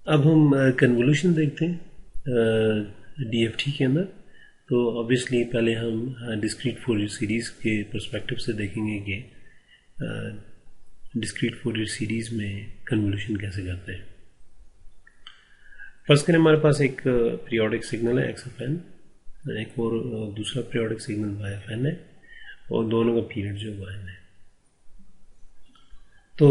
अब हम कन्वोल्यूशन देखते हैं डीएफटी के अंदर। तो ऑब्वियसली पहले हम डिस्क्रीट फोरियर सीरीज़ के पर्सपेक्टिव से देखेंगे कि डिस्क्रीट फोरियर सीरीज़ में कन्वोल्यूशन कैसे करते हैं। फर्स्ट करें, हमारे पास एक पीरियोडिक सिग्नल है एक्स एफ एन, एक और दूसरा periodic signal Y of n है, और दोनों का पीरियड जो वाई है। तो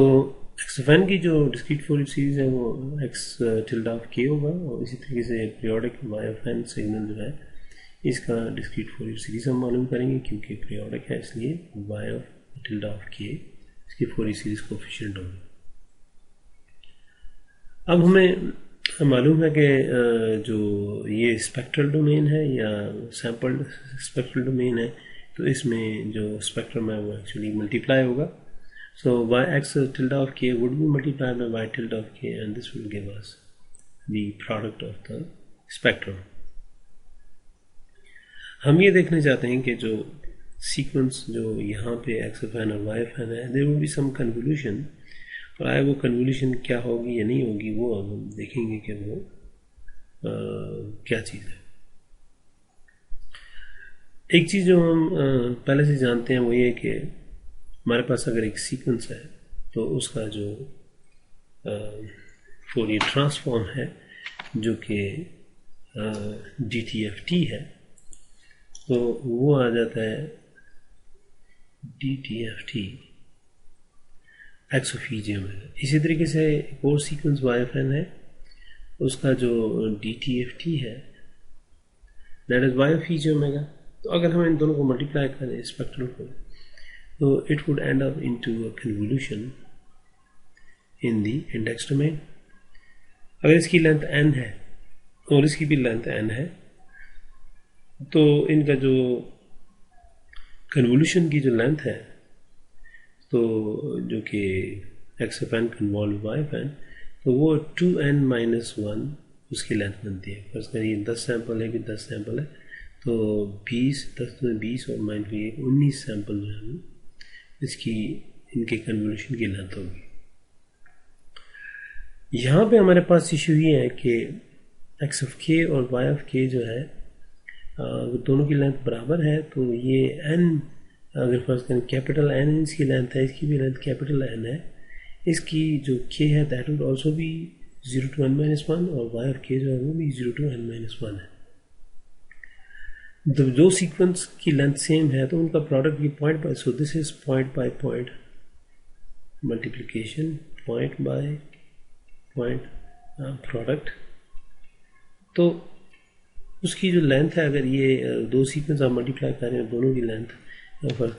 एक्स एफ एन की जो डिस्क्रीट फोरियर सीरीज है वो एक्स टिल्डा ऑफ के होगा, और इसी तरीके से periodic y of n signal जो है इसका डिस्क्रीट फोरियर सीरीज हम मालूम करेंगे, क्योंकि पीरियोडिक है इसलिए वाई ऑफ टिल्डा ऑफ के इसकी फोरियर सीरीज कोफिशिएंट होगी। अब हमें मालूम है कि जो ये स्पेक्ट्रल डोमेन है या सैम्पल स्पेक्ट्रल डोमेन है, तो इसमें जो स्पेक्ट्रम है वो एक्चुअली मल्टीप्लाई होगा। So yx tilde of k would be multiplied by y tilde of k, and this will give us the product of the spectrum. हम ये देखना चाहते हैं कि जो सीक्वेंस जो यहाँ पे एक्स एफ एन और वाई एफ एन है, there will be some convolution, और आए वो कन्वोल्यूशन क्या होगी या नहीं होगी वो हम देखेंगे कि वो क्या चीज़ है। एक चीज़ जो हम पहले से जानते हैं वो ये कि हमारे पास अगर एक सीक्वेंस है तो उसका जो फोरियर ट्रांसफॉर्म है जो कि DTFT है, तो वो आ जाता है DTFT x of E J omega. इसी तरीके से एक और सीक्वेंस YFN है, उसका जो DTFT है that is y of E J omega. तो अगर हम इन दोनों को मल्टीप्लाई करें स्पेक्ट्रम को, so it would end up into a convolution in the index domain। अगर इसकी लेंथ n है और इसकी भी लेंथ n है, तो इनका जो कन्वोल्यूशन की जो लेंथ है, तो जो कि x of n convolve y of n, तो वो 2n-1 उसकी लेंथ बनती है। फर्स्ट करिए 10 सैंपल है कि 10 सैंपल है, तो 10 में 20 और माइनस 19 सैंपल जो है इसकी इनके कन्वोल्यूशन की लेंथ होगी। यहाँ पे हमारे पास इशू ये है कि एक्स ऑफ के और वाई ऑफ के जो है दोनों की लेंथ बराबर है, तो ये एन अगर फर्ज करें कैपिटल एन इसकी लेंथ है, इसकी भी लेंथ कैपिटल एन है, इसकी जो के है दैट वुड ऑल्सो भी 0 to n-1, और वाई ऑफ के जो है वो भी 0 to n-1 है। जब दो सीक्वेंस की लेंथ सेम है तो उनका प्रोडक्ट ये point by, so this is point by point multiplication, point by point product. तो उसकी जो लेंथ है, अगर ये दो सीक्वेंस आप मल्टीप्लाई कर रहे हैं दोनों की लेंथ फर्क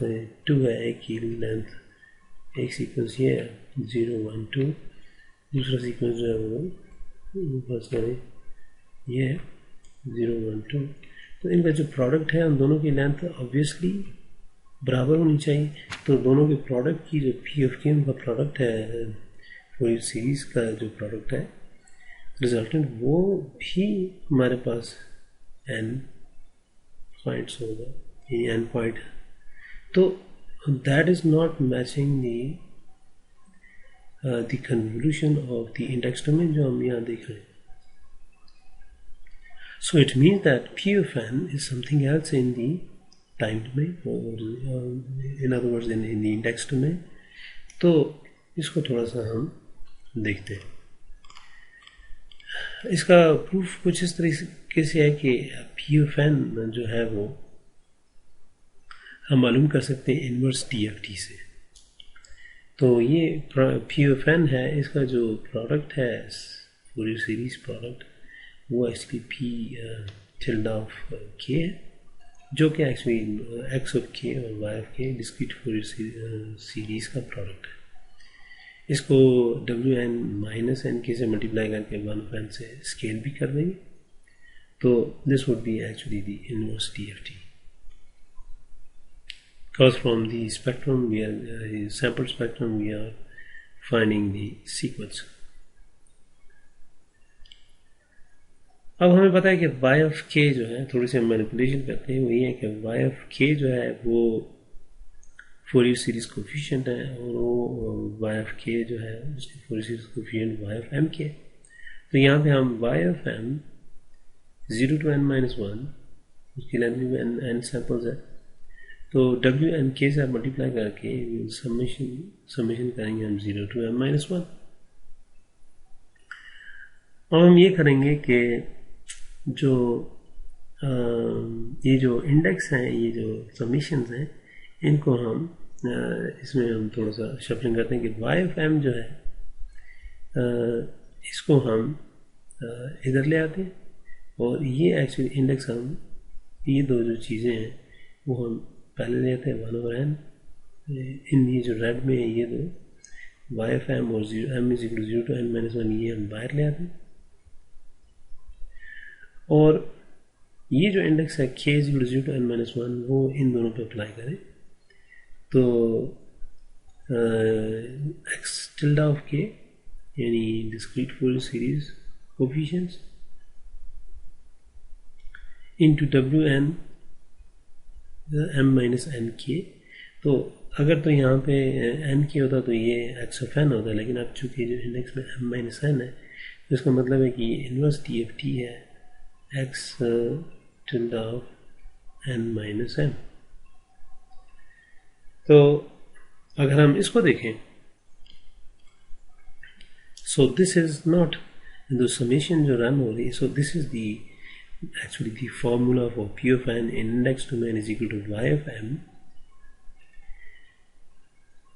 2 है, एक की लेंथ एक सीक्वेंस ये है 0 1 2, दूसरा सीक्वेंस जो है वो फर्स्ट करें ये है 0 1 2, तो इनका जो प्रोडक्ट है उन दोनों की लेंथ ऑब्वियसली बराबर होनी चाहिए। तो दोनों के प्रोडक्ट की जो पी ऑफ के उनका प्रोडक्ट है, फोरियर सीरीज का जो प्रोडक्ट है रिजल्टेंट, वो भी हमारे पास n पॉइंट्स होगा, ये n पॉइंट। तो that is not matching the convolution of the index domain जो हम यहाँ देख रहे हैं। So it means that P of n is something else in the time domain, or in other words in the index domain। तो इसको थोड़ा सा हम देखते हैं। इसका प्रूफ कुछ इस तरीके से है कि P of n जो है वो हम मालूम कर सकते हैं इनवर्स DFT से। तो ये P of n है, इसका जो प्रोडक्ट है फोरियर सीरीज प्रोडक्ट वो एक्चुअली पी टिल्डा ऑफ के है, जो कि एक्चुअली एक्स ऑफ के और वाई ऑफ के डिस्क्रीट फोरियर सीरीज का प्रोडक्ट है। इसको WN-NK से मल्टीप्लाई करके 1/n से स्केल भी कर देंगे, तो this would be actually the inverse DFT, because from the spectrum we are sample spectrum we are finding the sequence। अब हमें पता है कि y ऑफ k जो है, थोड़ी सी हम मैनिपुलेशन करते हैं, वो ये है कि y ऑफ k जो है वो फोरियर सीरीज कोफिशिएंट है, और वो y ऑफ k जो है उसकी Fourier series coefficient y of m k है। तो यहाँ पे हम y of m 0 to n-1, उसकी लेंथ में n सैम्पल्स है, तो w n k से आप मल्टीप्लाई करके समेशन करेंगे हम 0 to m-1। और हम ये करेंगे कि जो ये जो इंडेक्स हैं, ये जो समीशंस हैं, इनको हम इसमें हम थोड़ा सा शफलिंग करते हैं कि y ऑफ m जो है इसको हम इधर ले आते हैं, और ये एक्चुअली इंडेक्स हम ये दो जो चीज़ें हैं वो हम पहले ले आते हैं 1/n। इन ये जो रेड में है ये दो y ऑफ m और m is equal 0 to n-1, ये हम बाहर ले आते हैं, और ये जो इंडेक्स है k is equal 0 to n-1 वो इन दोनों पे अप्लाई करें, तो x tilde ऑफ k यानी discrete Fourier series coefficients into wn m-nk। तो अगर तो यहाँ पे n k होता तो ये x ऑफ n होता, लेकिन अब चूंकि जो इंडेक्स में m-n है तो इसका मतलब है कि ये इनवर्स TFT है x tilde ऑफ n-m। तो अगर हम इसको देखें, सो this is not the summation जो रन हो रही है, सो this is the actually the formula for P of n in index domain is equal to y of m,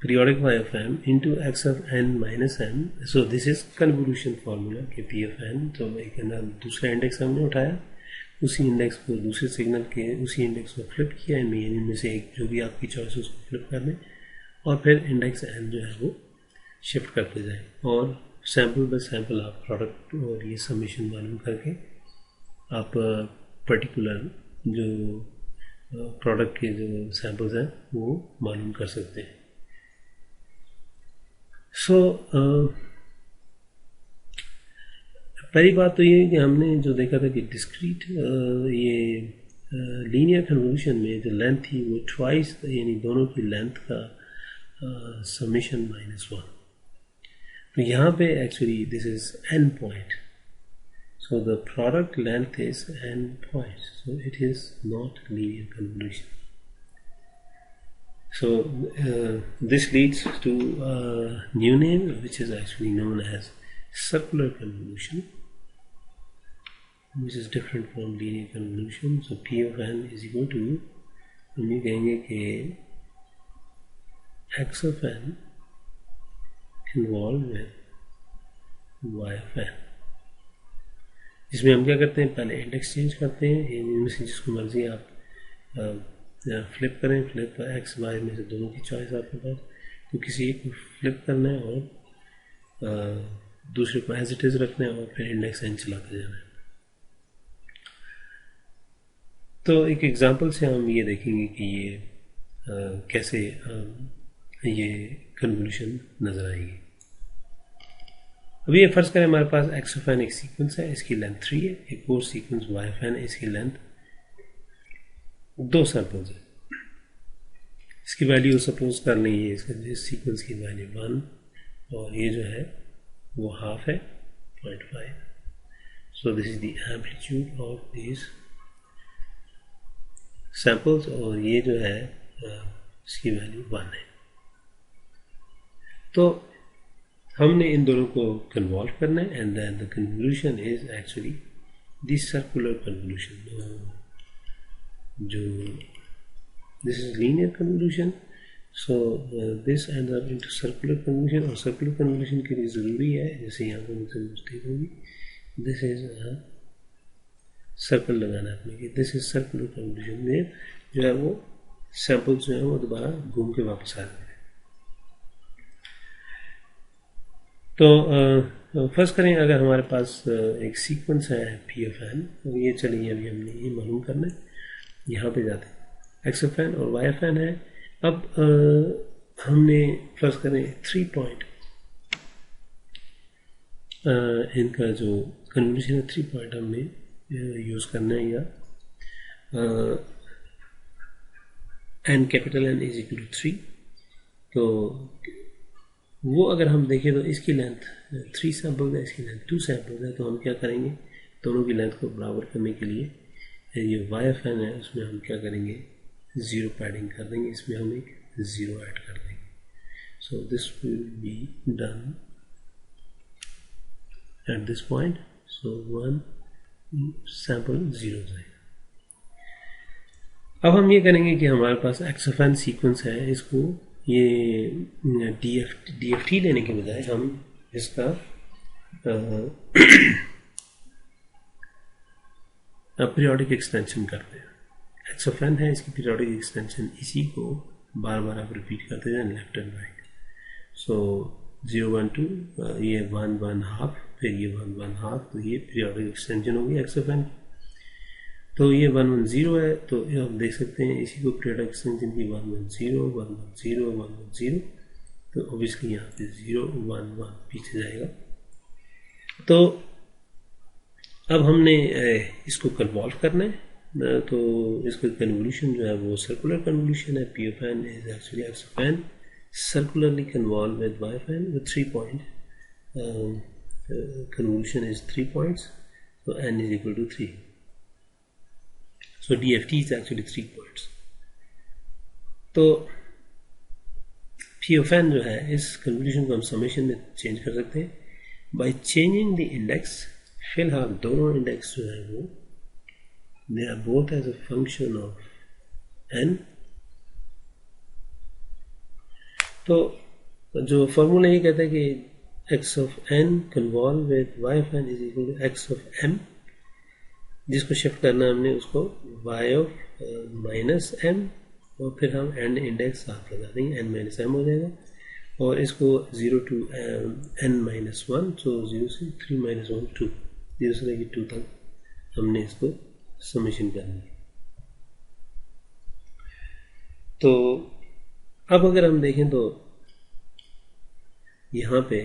periodic y of m into x of n minus m। so this is convolution formula के P of n। तो एक दूसरा index हमने उठाया, उसी index को दूसरे signal के उसी इंडेक्स को फ्लिप किया, इनमें से एक जो भी आपकी चॉइस है उसको फ्लिप कर दें, और फिर इंडेक्स n जो है वो शिफ्ट करते जाएं, और सैम्पल बाय सैम्पल आप प्रोडक्ट और ये समेशन मालूम करके आप पर्टिकुलर जो प्रोडक्ट के जो सैम्पल्स हैं वो मालूम कर सकते हैं। सो पहली बात तो ये कि हमने जो देखा था कि डिस्क्रीट ये लीनियर कन्वोल्यूशन में जो लेंथ थी वो ट्वाइस, यानी दोनों की लेंथ का समेशन -1। तो यहाँ पे actually this is n point, so the product length is n points, so it is not linear convolution। so this leads to a new name which is actually known as circular convolution, which is different from linear convolution। so P of n is equal to, हम ये कहेंगे कि x of n convolve with y of n। इसमें हम क्या करते हैं, पहले इंडेक्स चेंज करते हैं, इनमें से जिसको मर्जी आप फ्लिप करें, फ्लिप एक्स वाई में से दोनों की चॉइस आपके पास, तो किसी एक को फ्लिप करना है और दूसरे को एज इट इज रखना है, और फिर इंडेक्स एन चलाते जाना है। तो एक एग्जांपल से हम ये देखेंगे कि ये कैसे ये कन्वोल्यूशन नजर आएगी। अभी ये फर्ज करें हमारे पास x ऑफ n एक सीक्वेंस है, इसकी लेंथ 3 है, एक और सीक्वेंस y ऑफ n इसकी लेंथ 2 सैंपल्स है, इसकी वैल्यू सपोज कर लेंगे, इसके सीक्वेंस की वैल्यू 1 और ये जो है वो हाफ है 0.5। सो this is the amplitude of this samples, और ये जो है इसकी वैल्यू 1 है। तो हमने इन दोनों को कन्वॉल्व करना है, and then the convolution is actually this circular convolution, जो this is linear convolution. So this ends up into circular convolution, और सर्कुलर कन्वोल्यूशन के लिए ज़रूरी है, जैसे यहाँ पर मुझसे मिस्टेक होगी, दिस इज सर्कल लगाना अपने कि दिस इज सर्कुलर कन्वोल्यूशन में जो है वो सैंपल्स जो है वो दोबारा घूम के वापस आ जाए। तो फर्स्ट करें, अगर हमारे पास एक सीक्वेंस है P of n, तो ये चलिए अभी हमने ये मालूम करना है, यहाँ पे जाते हैं x of n और y of n है। अब हमने फर्स्ट करें 3 पॉइंट, इनका जो कन्वोल्यूशन है 3 पॉइंट हमने यूज करना है, या n capital N is equal to 3। तो वो अगर हम देखें तो इसकी लेंथ 3 सैम्पल्स है, इसकी लेंथ 2 सैम्पल्स है, तो हम क्या करेंगे, दोनों की लेंथ को बराबर करने के लिए ये YFN है उसमें हम क्या करेंगे, 0 पैडिंग कर देंगे, इसमें हम एक 0 ऐड कर देंगे. So this will be done at this point. So 1 sample 0 जाएगा. अब हम ये करेंगे कि हमारे पास XFN सीक्वेंस है, इसको ये DFT लेने के बजाय हम इसका पीरियोडिक एक्सटेंशन करते हैं. XFN है, इसकी पीरियोडिक एक्सटेंशन, इसी को बार बार आप रिपीट करते जाए लेफ्ट एंड राइट. सो 0 1 2, ये 1 1 हाफ, फिर ये 1 1 हाफ, तो ये पीरियोडिक एक्सटेंशन होगी XFN. तो ये 1 1 0 है, तो आप देख सकते हैं इसी को पीरियोडिक एक्सटेंशन की 1 1 0 1 1 0 1 1 0, तो ऑब्वियसली यहाँ पे 0 1 1 पीछे जाएगा. तो अब हमने इसको कन्वॉल्व करना है, तो इसका कन्वोल्यूशन जो है वो सर्कुलर कन्वोल्यूशन है. PFN is actually XFN circularly convolved with YFN with 3 point. Convolution is 3 points, so n is equal to 3. So DFT is actually 3 points. तो PFN जो है, इस कन्वोल्यूशन को हम समेशन में चेंज कर सकते हैं बाय चेंजिंग द इंडेक्स. फिलहाल दोनों इंडेक्स जो है वो they are both as a function of n. तो जो फॉर्मूला ये कहता है कि x of n convolve with YFN is equal to x of m, जिसको शिफ्ट करना हमने उसको y of माइनस m, और फिर हम एंड इंडेक्स साथ लगा देंगे, n माइनस m हो जाएगा, और इसको 0 to n माइनस 1, सो 0 से 3 माइनस 1 2, 0 से लेकर 2 तक हमने इसको समेशन करनी है. तो अब अगर हम देखें तो यहाँ पे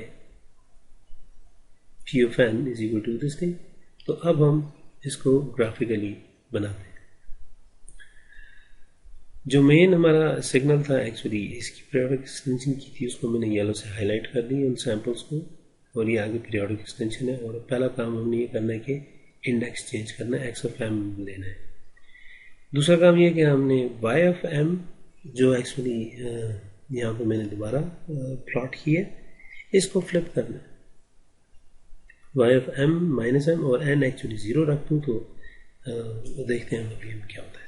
PFN is equal to this thing. तो अब हम इसको ग्राफिकली बनाते हैं. जो मेन हमारा सिग्नल था, एक्चुअली इसकी पीरियोडिक एक्सटेंशन की थी, उसको मैंने येलो से हाईलाइट कर दी उन सैंपल्स को, और ये आगे पीरियोडिक एक्सटेंशन है. और पहला काम हमने ये करना है कि इंडेक्स चेंज करना है, XFM लेना है. दूसरा काम ये कि हमने YFM जो एक्चुअली यहाँ पे मैंने दोबारा प्लॉट किया, इसको फ्लिप करना है. YFM माइनस m और n एक्चुअली 0 रख दूँ तो देखते हैं अभी हम क्या होता है.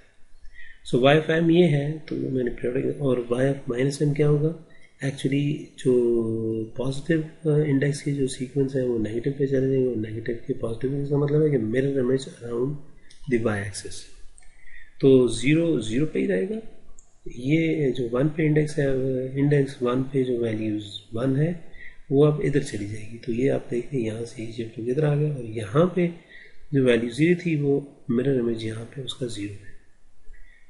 सो YFM ये है, तो मैंने पीरियोडिक, और YF माइनस m क्या होगा, एक्चुअली जो पॉजिटिव इंडेक्स की जो सीक्वेंस है वो नेगेटिव पे चले जाएंगे, और नेगेटिव के पॉजिटिव, इसका मतलब है कि mirror image around the Y axis. तो 0 0 पे ही रहेगा. ये जो 1 पे इंडेक्स है, इंडेक्स 1 पे जो वैल्यूज 1 है वो अब इधर चली जाएगी. तो ये आप देख रहे हैं यहाँ से शिफ्ट इधर आ गया, और यहाँ पे जो वैल्यू 0 थी वो मिरर इमेज यहाँ पे उसका 0 है.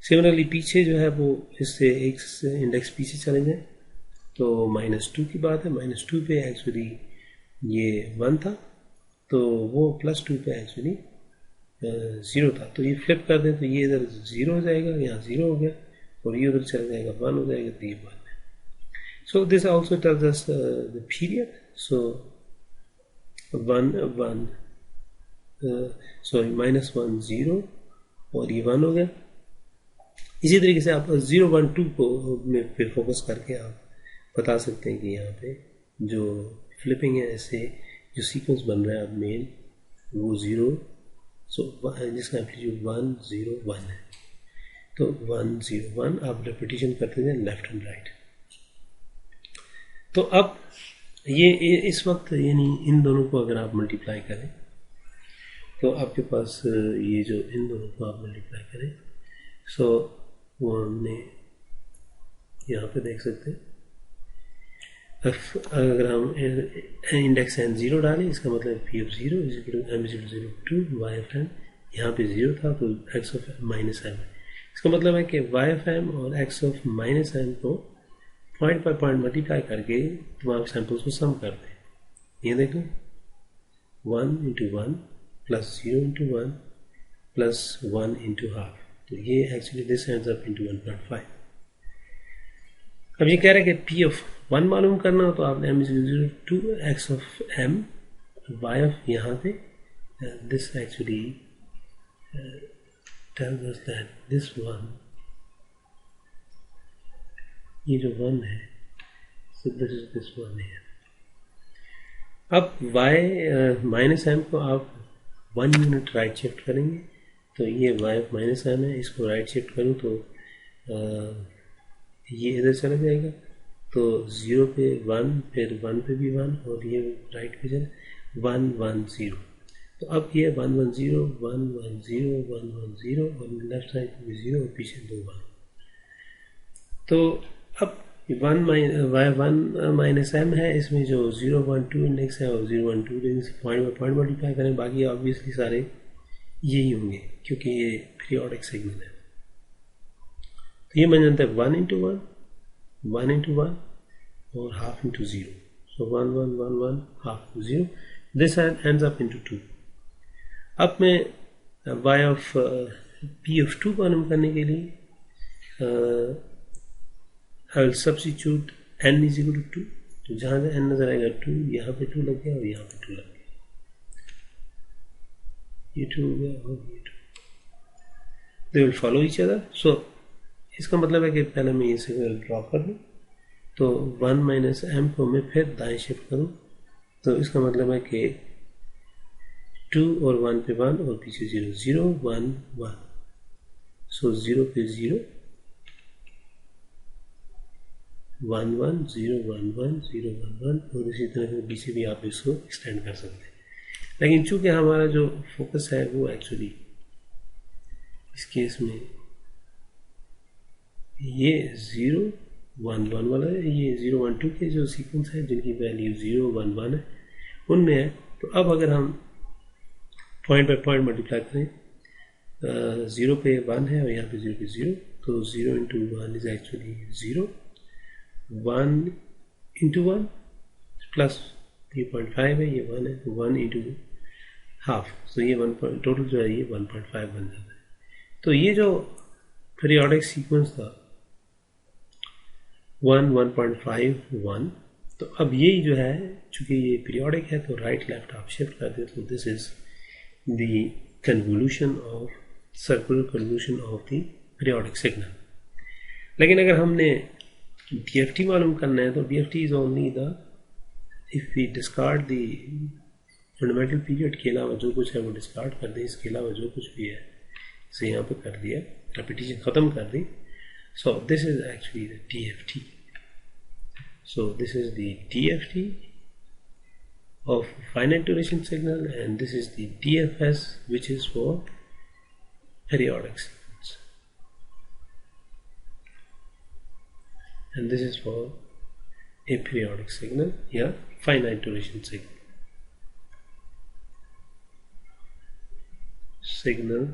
सिमिलरली पीछे जो है वो इससे एक इंडेक्स पीछे चले जाए, तो -2 की बात है. -2 पे एक्चुअली ये 1 था, तो वो +2 पे एक्चुअली 0 था. तो ये फ्लिप कर दें तो ये इधर 0 हो जाएगा, यहाँ 0 हो गया, और ये उधर चला जाएगा 1 हो जाएगा, तो ये 1 है. So this also tells us the period. So 1 1 sorry -1 0, और ये 1 हो गया. इसी तरीके से आप 0 1 2 को में पे फोकस करके आप बता सकते हैं कि यहाँ पे जो फ्लिपिंग है, ऐसे जो सीक्वेंस बन रहा है अब मेन वो 0, जिसका एम्पलीट्यूड 1 0 1 है. तो 1 0 1 आप रेपिटेशन करते जाए लेफ्ट एंड राइट. तो अब ये इस वक्त यानी इन दोनों को अगर आप मल्टीप्लाई करें तो आपके पास ये जो इन दोनों को आप मल्टीप्लाई करें, सो वो हमने यहाँ पे देख सकते हैं. अगर हम इंडेक्स n 0 डालें, इसका मतलब P of 0 is equal to m 0 2 YFM. यहाँ पे 0 था तो x of माइनस m. इसका मतलब है कि YFM और x of माइनस m को पॉइंट बाय पॉइंट मल्टीप्लाई करके तमाम सैंपल्स को सम कर दें. ये देखो 1 into 1 plus 0 into 1 plus 1 into half. तो ये actually this ends up into 1.5. अब ये कह रहा है कि पी ऑफ 1 मालूम करना हो तो आपने m is to x of m y of यहाँ पे this actually tells us that this one, ये जो 1 है, so this one है। अब y माइनस m को आप 1 यूनिट राइट शिफ्ट करेंगे तो ये y माइनस m है, इसको राइट शिफ्ट करूँ तो ये इधर चला जाएगा तो 0 पे 1, फिर 1 पे भी 1 और ये राइट पे चला 1 1 0। तो अब ये 1 1 0 1 1 0 1 1 0 और लेफ्ट साइड पे 0 और पीछे 2 1। तो अब 1 माइनस m है, इसमें जो 0 1 2 इंडेक्स है और 0 1 2 index point by point multiply करें, बाकी ऑब्वियसली सारे यही होंगे क्योंकि ये पीरियोडिक सिग्नल है। तो ये बन जाता है 1 इंटू 1 1 इंटू 1 और half into 0। So 1 1 1 1 half into 0, this ends up into 2। अब मैं y ऑफ p ऑफ 2 मालूम करने के लिए I will substitute n is equal to 2। तो जहां से n नजर आएगा 2, यहाँ पे 2 लग गया और यहाँ पे 2 लग गया, ये 2 हो गया और ये 2, they will follow each other. So इसका मतलब है कि पहले मैं ये सिग्नल ड्रॉ कर लूँ तो 1 माइनस m को मैं फिर दाएं शिफ्ट करूँ तो इसका मतलब है कि 2 और 1 पे 1 और पीछे 0 0 1 1। सो 0 पे 0 1 1 0 1 1 0 1 1 और इसी तरह से पीछे भी आप इसको एक्सटेंड कर सकते हैं। लेकिन चूंकि हमारा जो फोकस है वो एक्चुअली इस केस में ये 0 1 1 वाला है, ये 0 1 2 के जो सीक्वेंस है जिनकी वैल्यू 0 1 1 है उनमें है। तो अब अगर हम पॉइंट बाय पॉइंट मल्टीप्लाई करें, 0 पे 1 है और यहाँ पे 0 पे 0, तो 0 into 1 is actually 0, 1 into 1 plus 3.5 है, ये 1 है तो 1 इंटू हाफ, तो ये 1 टोटल जो है ये 1.5 बन जाता है। तो ये जो पीरियोडिक सीक्वेंस था 1 1.5 1, तो अब यही जो है चूंकि ये पीरियोडिक है तो राइट लेफ्ट आप शिफ्ट कर दे तो this is the convolution of circular convolution of the periodic signal. लेकिन अगर हमने DFT मालूम करना है तो DFT is only the if we discard the fundamental period के अलावा जो कुछ है वो डिस्कार्ड कर दें, इसके अलावा जो कुछ भी है इसे यहाँ पे कर दिया, रेपिटेशन खत्म कर दी। So this is actually the DFT। So this is the DFT of finite duration signal and this is the DFS which is for periodic signals, and this is for a periodic signal या finite duration signal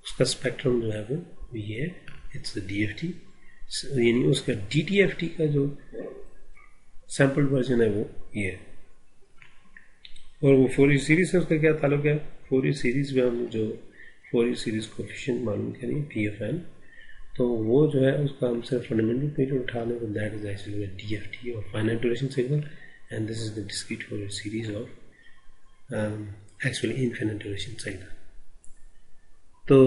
उसका spectrum जो है वो ये है, it's DFT, यानी उसका DTFT का जो सैम्पल वर्जन है वो ये है। और वो फोरियर सीरीज से उसका क्या ताल्लुक है, फोरियर सीरीज में हम जो फोरियर सीरीज कोएफिशिएंट मालूम करेंगे PFN, तो वो जो है उसका हम सिर्फ फंडामेंटल पीरियड उठा लें तो दैट इज एक्चुअली DFT और finite duration signal, and this is the discrete Fourier series of actually infinite duration signal. तो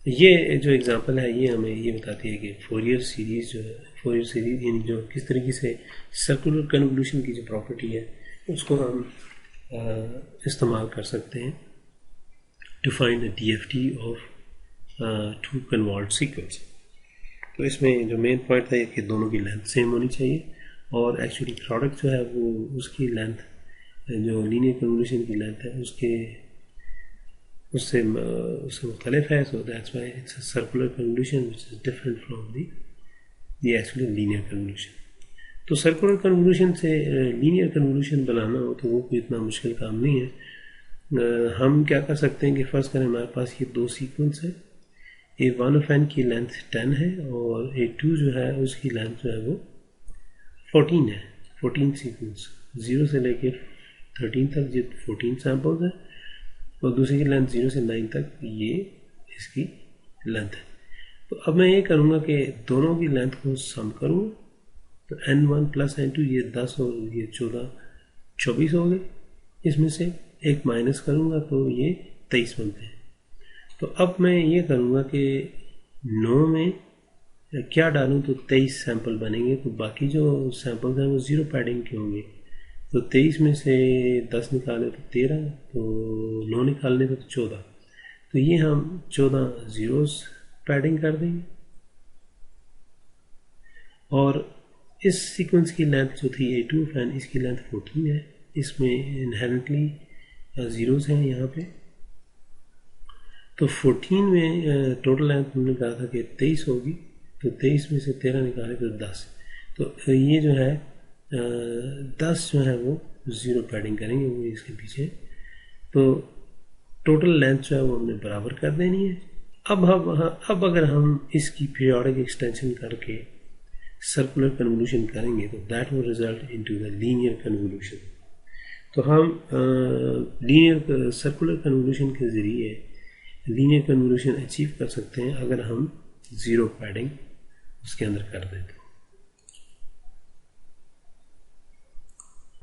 ये जो एग्जांपल है ये हमें ये बताती है कि फोरियर सीरीज जो है, फोरियर सीरीज यानी जो किस तरीके से सर्कुलर कन्वोल्यूशन की जो प्रॉपर्टी है उसको हम इस्तेमाल कर सकते हैं to find the DFT of two convolved sequence. तो इसमें जो मेन पॉइंट था कि दोनों की लेंथ सेम होनी चाहिए और एक्चुअली प्रोडक्ट जो है वो उसकी लेंथ जो लीनियर कन्वोल्यूशन की लेंथ है उससे मुख्तलिफ है। So that's why it's a circular convolution which is different from the actually linear convolution. तो सर्कुलर कन्वोल्यूशन से लीनियर कन्वोल्यूशन बनाना हो तो वो कोई इतना मुश्किल काम नहीं है। हम क्या कर सकते हैं कि फर्स्ट करें हमारे पास ये दो सीक्वेंस है, A1 ऑफ n की लेंथ 10 है और A2 जो है उसकी लेंथ जो है वो 14 है। 14 सीक्वेंस 0 से लेके 13 तक ये 14 सैम्पल्स है और दूसरी की लेंथ 0 से 9 तक ये इसकी लेंथ है। तो अब मैं ये करूँगा कि दोनों की लेंथ को सम करूँगा, तो n1 प्लस n2 ये 10 और ये 14 24 हो गए, इसमें से एक माइनस करूँगा तो ये 23 बनते हैं। तो अब मैं ये करूँगा कि 9 में क्या डालूँ तो 23 सैंपल बनेंगे, तो बाकी जो सैंपल्स हैं वो ज़ीरो पैडिंग के होंगे। तो 23 में से 10 निकाले तो 13, तो 9 निकालने तो 14, तो ये हम 14 ज़ीरोस पैडिंग कर देंगे। और इस सीक्वेंस की लेंथ जो थी A2 ऑफ n, इसकी लेंथ 14 है, इसमें इनहेरेंटली ज़ीरोस हैं यहाँ पे। तो 14 में टोटल लेंथ हमने कहा था कि 23 होगी, तो 23 में से 13 निकाले तो 10, तो ये जो है 10 जो है वो ज़ीरो पैडिंग करेंगे, वो इसके पीछे। तो टोटल लेंथ जो है वो हमने बराबर कर देनी है। अब अगर हम इसकी पीरियोडिक एक्सटेंशन करके सर्कुलर कन्वोल्यूशन करेंगे तो that will result into the linear convolution. तो हम लीनियर सर्कुलर कन्वोल्यूशन के ज़रिए लीनियर कन्वोल्यूशन अचीव कर सकते हैं अगर हम ज़ीरो पैडिंग उसके अंदर कर दें।